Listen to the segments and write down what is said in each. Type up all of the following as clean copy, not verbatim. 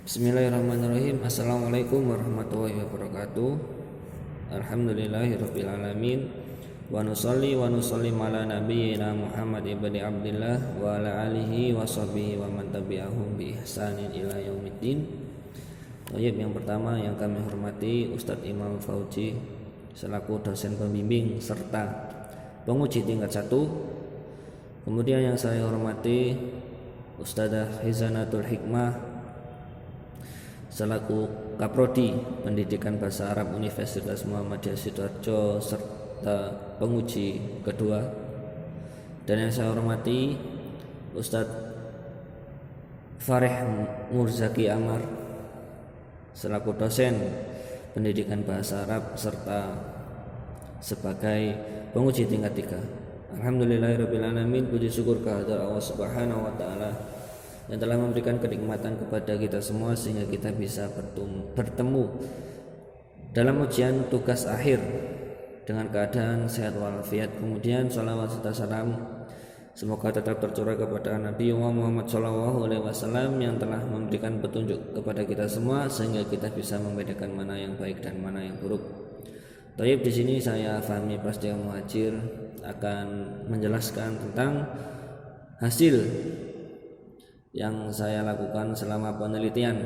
Bismillahirrahmanirrahim. Assalamualaikum warahmatullahi wabarakatuh. Alhamdulillahirabbil alamin. Wa nusalli wa nusallim ala nabiyyina Muhammad ibni Abdillah wa ala alihi wa sahbihi wa man tabi'ahum bi ihsanin ila yaumiddin. Yang pertama yang kami hormati Ustadz Imam Fauzi selaku dosen pembimbing serta penguji tingkat 1. Kemudian yang saya hormati Ustadzah Hizanatul Hikmah selaku Kaprodi Pendidikan Bahasa Arab Universitas Muhammadiyah Sidoarjo serta penguji kedua. Dan yang saya hormati Ustadz Fareh Murzaki Amar selaku dosen Pendidikan Bahasa Arab serta sebagai penguji tingkat 3. Alhamdulillahirabbil alamin, puji syukur kehadirat Allah Subhanahu wa taala yang telah memberikan kenikmatan kepada kita semua sehingga kita bisa bertemu dalam ujian tugas akhir dengan keadaan sehat walafiat. Kemudian salawat serta salam semoga tetap tercurah kepada Nabi Muhammad SAW yang telah memberikan petunjuk kepada kita semua sehingga kita bisa membedakan mana yang baik dan mana yang buruk. Taib, di sini saya Fahmi Prasetyo Muhajir akan menjelaskan tentang hasil yang saya lakukan selama penelitian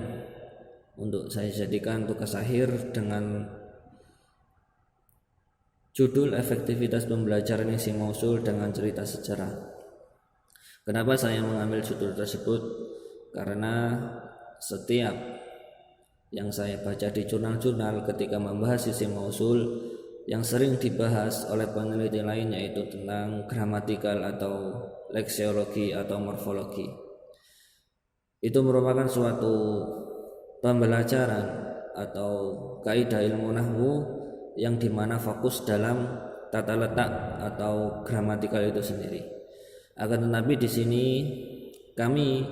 untuk saya jadikan tugas akhir dengan judul efektivitas pembelajaran isim mausul dengan cerita sejarah. Kenapa saya mengambil judul tersebut? Karena setiap yang saya baca di jurnal-jurnal ketika membahas isim mausul yang sering dibahas oleh peneliti lain yaitu tentang gramatikal atau leksiologi atau morfologi. Itu merupakan suatu pembelajaran atau kaidah ilmu nahwu yang dimana fokus dalam tata letak atau gramatikal itu sendiri. Akan tetapi di sini kami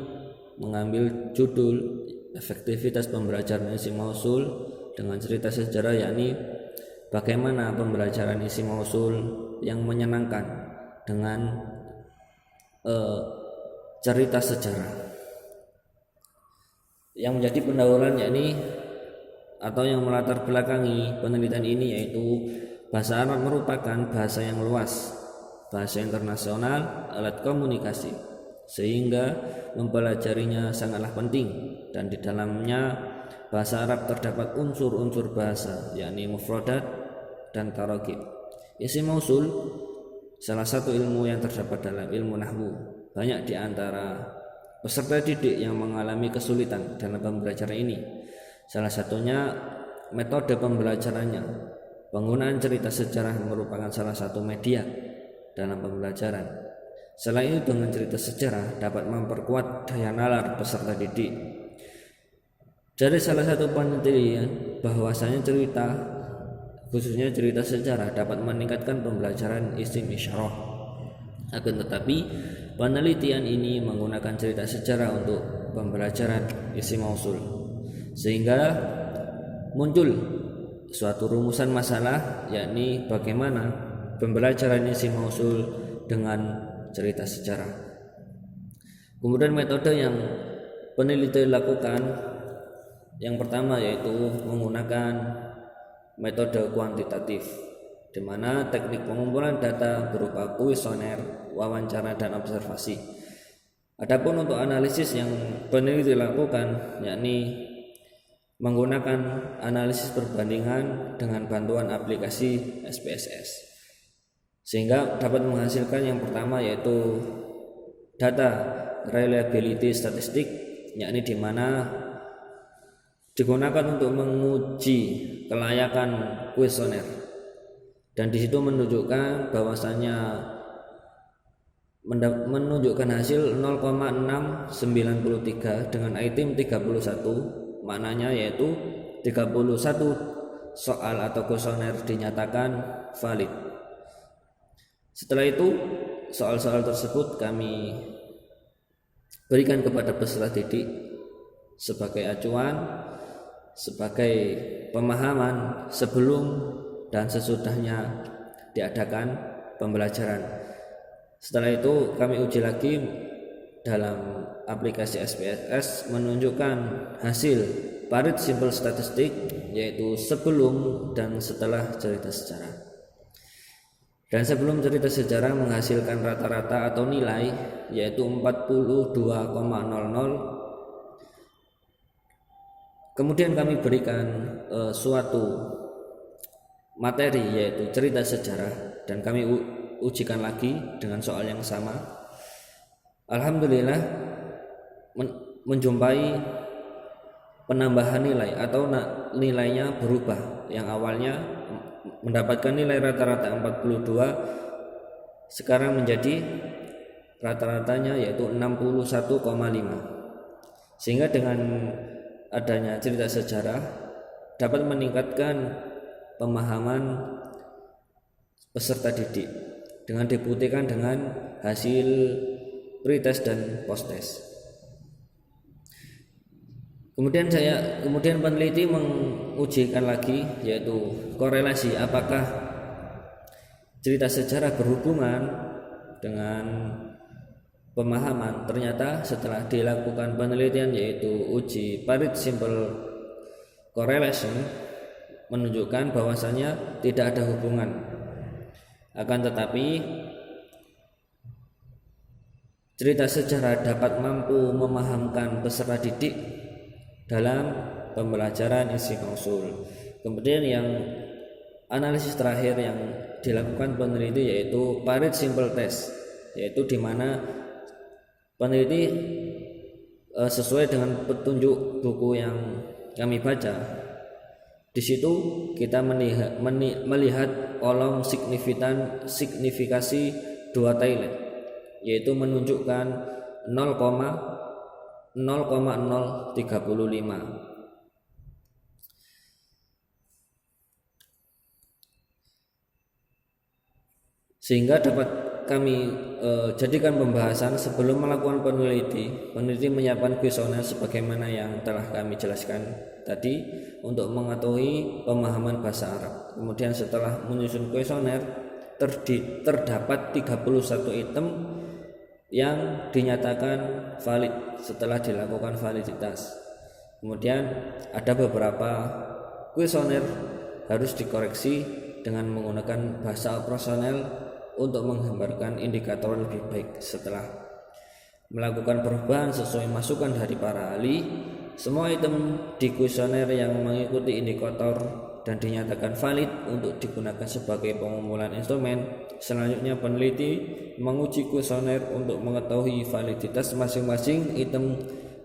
mengambil judul efektivitas pembelajaran isim mausul dengan cerita sejarah, yakni bagaimana pembelajaran isim mausul yang menyenangkan dengan cerita sejarah. Yang menjadi pendahuluan yakni atau yang melatar belakangi penelitian ini yaitu bahasa Arab merupakan bahasa yang luas, bahasa internasional, alat komunikasi, sehingga mempelajarinya sangatlah penting. Dan di dalamnya bahasa Arab terdapat unsur-unsur bahasa yakni mufradat dan tarokib. Isim mausul salah satu ilmu yang terdapat dalam ilmu nahwu. Banyak di antara peserta didik yang mengalami kesulitan dalam pembelajaran ini. Salah satunya metode pembelajarannya. Penggunaan cerita sejarah merupakan salah satu media dalam pembelajaran. Selain itu, dengan cerita sejarah dapat memperkuat daya nalar peserta didik. Dari salah satu penelitian bahwasanya cerita, khususnya cerita sejarah, dapat meningkatkan pembelajaran isim isyarah. Akan tetapi penelitian ini menggunakan cerita sejarah untuk pembelajaran isim mausul, sehingga muncul suatu rumusan masalah yakni bagaimana pembelajaran isim mausul dengan cerita sejarah. Kemudian metode yang peneliti lakukan yang pertama yaitu menggunakan metode kuantitatif, di mana teknik pengumpulan data berupa kuesioner, wawancara dan observasi. Adapun untuk analisis yang peneliti lakukan yakni menggunakan analisis perbandingan dengan bantuan aplikasi SPSS, sehingga dapat menghasilkan yang pertama yaitu data reliability statistik, yakni di mana digunakan untuk menguji kelayakan kuesioner. Dan di situ menunjukkan bahwasannya menunjukkan hasil 0,693 dengan item 31, maknanya yaitu 31 soal atau kuesioner dinyatakan valid. Setelah itu soal-soal tersebut kami berikan kepada peserta didik sebagai acuan, sebagai pemahaman sebelum dan sesudahnya diadakan pembelajaran. Setelah itu kami uji lagi dalam aplikasi SPSS menunjukkan hasil parit simpel statistik, yaitu sebelum dan setelah cerita sejarah. Dan sebelum cerita sejarah menghasilkan rata-rata atau nilai yaitu 42,00. Kemudian kami berikan suatu materi yaitu cerita sejarah dan kami ujikan lagi dengan soal yang sama. Alhamdulillah menjumpai penambahan nilai atau nilainya berubah. Yang awalnya mendapatkan nilai rata-rata 42 sekarang menjadi rata-ratanya yaitu 61,5. Sehingga dengan adanya cerita sejarah dapat meningkatkan pemahaman peserta didik dengan dibuktikan dengan hasil pretest dan posttest. Kemudian peneliti mengujikan lagi yaitu korelasi apakah cerita sejarah berhubungan dengan pemahaman. Ternyata setelah dilakukan penelitian yaitu uji parit simple correlation menunjukkan bahwasanya tidak ada hubungan. Akan tetapi cerita sejarah dapat mampu memahamkan peserta didik dalam pembelajaran isi klausul. Kemudian yang analisis terakhir yang dilakukan peneliti yaitu parit simple test, yaitu di mana peneliti sesuai dengan petunjuk buku yang kami baca. Di situ kita melihat kolom signifikasi dua toilet, yaitu menunjukkan 0,035. Sehingga dapat kami jadikan pembahasan sebelum melakukan peneliti menyiapkan kuesioner sebagaimana yang telah kami jelaskan tadi untuk mengetahui pemahaman bahasa Arab. Kemudian setelah menyusun kuesioner terdapat 31 item yang dinyatakan valid setelah dilakukan validitas. Kemudian ada beberapa kuesioner harus dikoreksi dengan menggunakan bahasa operasional untuk menggambarkan indikator lebih baik. Setelah melakukan perubahan sesuai masukan dari para ahli, semua item di kuesioner yang mengikuti indikator dan dinyatakan valid untuk digunakan sebagai pengumpulan instrumen. Selanjutnya peneliti menguji kuesioner untuk mengetahui validitas masing-masing item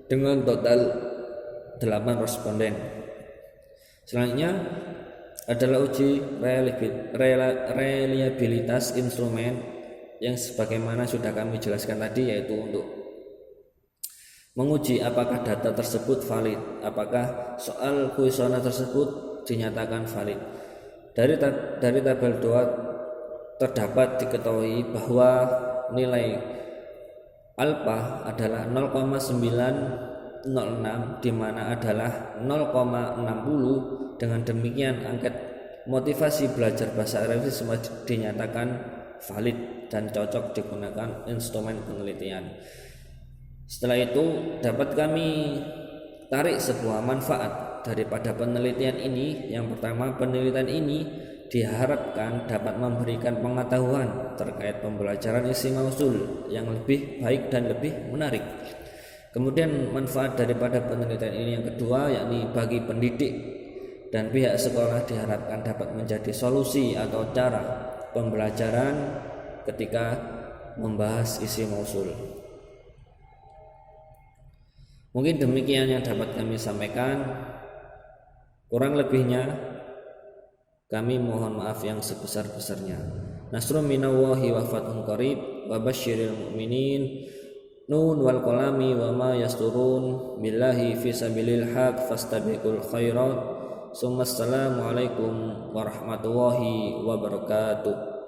dengan total 8 responden. Selanjutnya adalah uji reliabilitas instrumen yang sebagaimana sudah kami jelaskan tadi, yaitu untuk menguji apakah data tersebut valid, apakah soal kuesioner tersebut dinyatakan valid. Dari tabel 2 terdapat diketahui bahwa nilai alpha adalah 0,906 di mana adalah 0,60. Dengan demikian angket motivasi belajar bahasa Arab semua dinyatakan valid dan cocok digunakan instrumen penelitian. Setelah itu dapat kami tarik sebuah manfaat daripada penelitian ini. Yang pertama, penelitian ini diharapkan dapat memberikan pengetahuan terkait pembelajaran isi mausul yang lebih baik dan lebih menarik. Kemudian manfaat daripada penelitian ini yang kedua, yakni bagi pendidik dan pihak sekolah diharapkan dapat menjadi solusi atau cara pembelajaran ketika membahas isi mausul. Mungkin demikian yang dapat kami sampaikan. Kurang lebihnya kami mohon maaf yang sebesar-besarnya. Nasrun minallahi wa fathun qarib wa basyiril mu'minin. Nun wal qalami wa ma yasturun. Billahi fi sabilil haq fastabiqul khairat. Assalamualaikum warahmatullahi wabarakatuh.